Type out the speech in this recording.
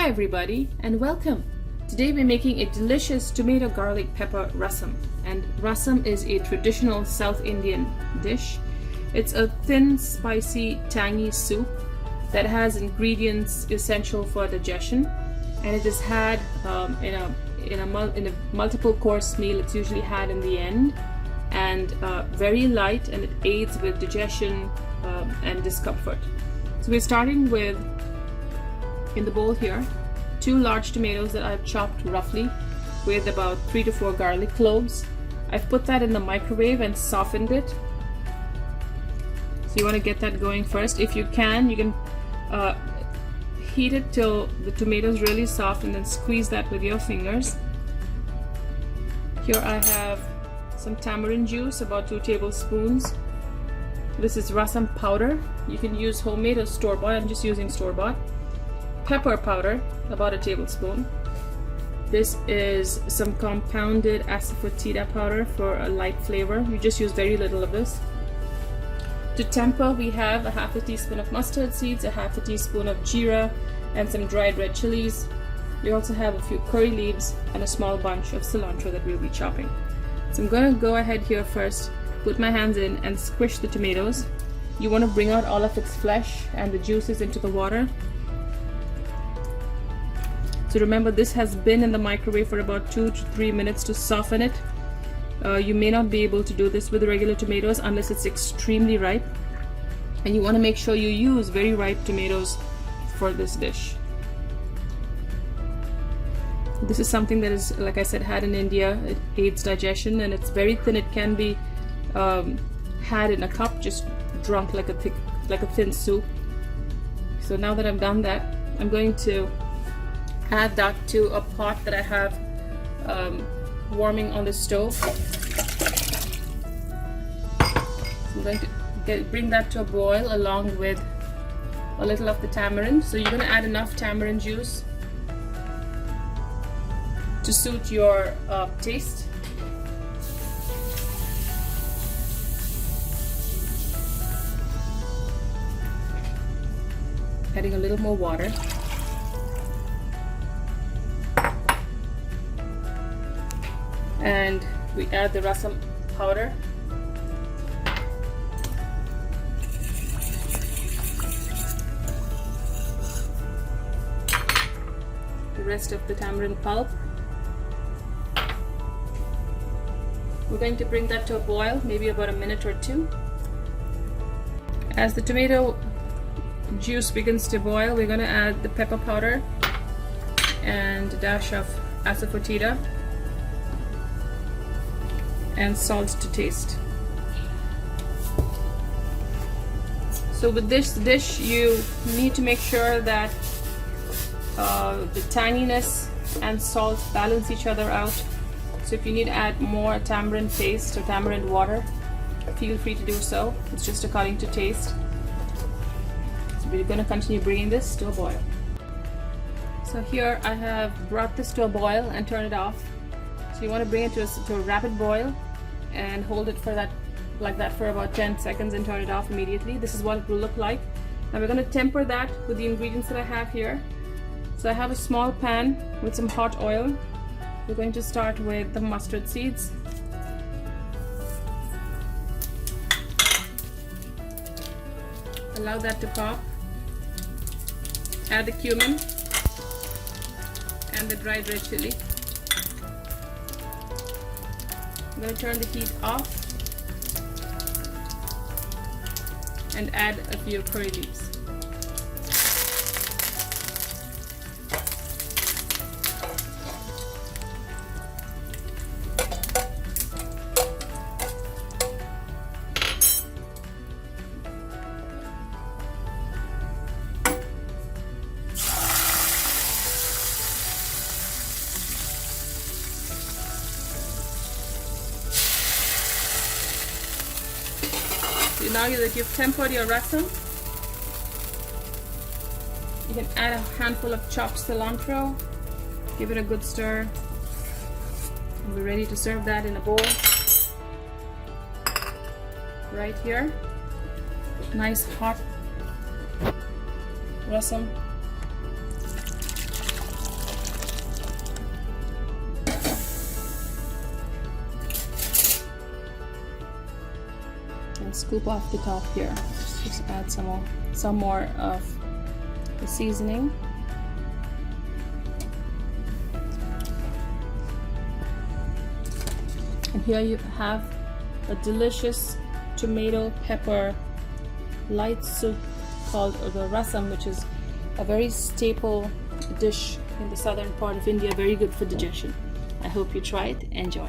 Hi everybody and welcome. Today we're making a delicious tomato garlic pepper rasam, and rasam is a traditional South Indian dish. It's a thin, spicy, tangy soup that has ingredients essential for digestion, and it is had in a multiple course meal. It's usually had in the end, and very light, and it aids with digestion and discomfort. So we're starting with, in the bowl here, 2 large tomatoes that I've chopped roughly with about 3 to 4 garlic cloves. I've put that in the microwave and softened it. So you want to get that going first. If you can heat it till the tomatoes really soft and then squeeze that with your fingers. Here I have some tamarind juice, about 2 tablespoons. This is rasam powder. You can use homemade or store-bought. I'm just using store-bought. Pepper powder, about 1 tablespoon. This is some compounded asafoetida powder for a light flavor. You just use very little of this. To temper, we have 1/2 teaspoon of mustard seeds, 1/2 teaspoon of jeera, and some dried red chilies. We also have a few curry leaves and a small bunch of cilantro that we'll be chopping. So I'm going to go ahead here first, put my hands in and squish the tomatoes. You want to bring out all of its flesh and the juices into the water. So remember, this has been in the microwave for about 2 to 3 minutes to soften it. You may not be able to do this with regular tomatoes unless it's extremely ripe. And you want to make sure you use very ripe tomatoes for this dish. This is something that is, like I said, had in India. It aids digestion, and it's very thin. It can be had in a cup, just drunk like a thin soup. So now that I've done that, I'm going to add that to a pot that I have warming on the stove. So I'm going to bring that to a boil along with a little of the tamarind. So you're going to add enough tamarind juice to suit your taste. Adding a little more water. And we add the rasam powder. The rest of the tamarind pulp. We're going to bring that to a boil, maybe about 1 minute or 2. As the tomato juice begins to boil, we're going to add the pepper powder and a dash of asafoetida and salt to taste. So with this dish, you need to make sure that the tanginess and salt balance each other out. So if you need to add more tamarind paste or tamarind water, feel free to do so. It's just according to taste. So we're going to continue bringing this to a boil. So here I have brought this to a boil and turn it off. So you want to bring it to a rapid boil and hold it for like that for about 10 seconds and turn it off immediately. This is what it will look like. Now we're going to temper that with the ingredients that I have here. So I have a small pan with some hot oil. We're going to start with the mustard seeds. Allow that to pop. Add the cumin and the dried red chili. I'm going to turn the heat off and add a few curry leaves. Now that you've tempered your rasam, you can add a handful of chopped cilantro, give it a good stir, and we're ready to serve that in a bowl. Right here, nice hot rasam. scoop off the top here. Just add some more of the seasoning. And here you have a delicious tomato pepper light soup called the Rasam, which is a very staple dish in the southern part of India, very good for digestion. I hope you try it. Enjoy.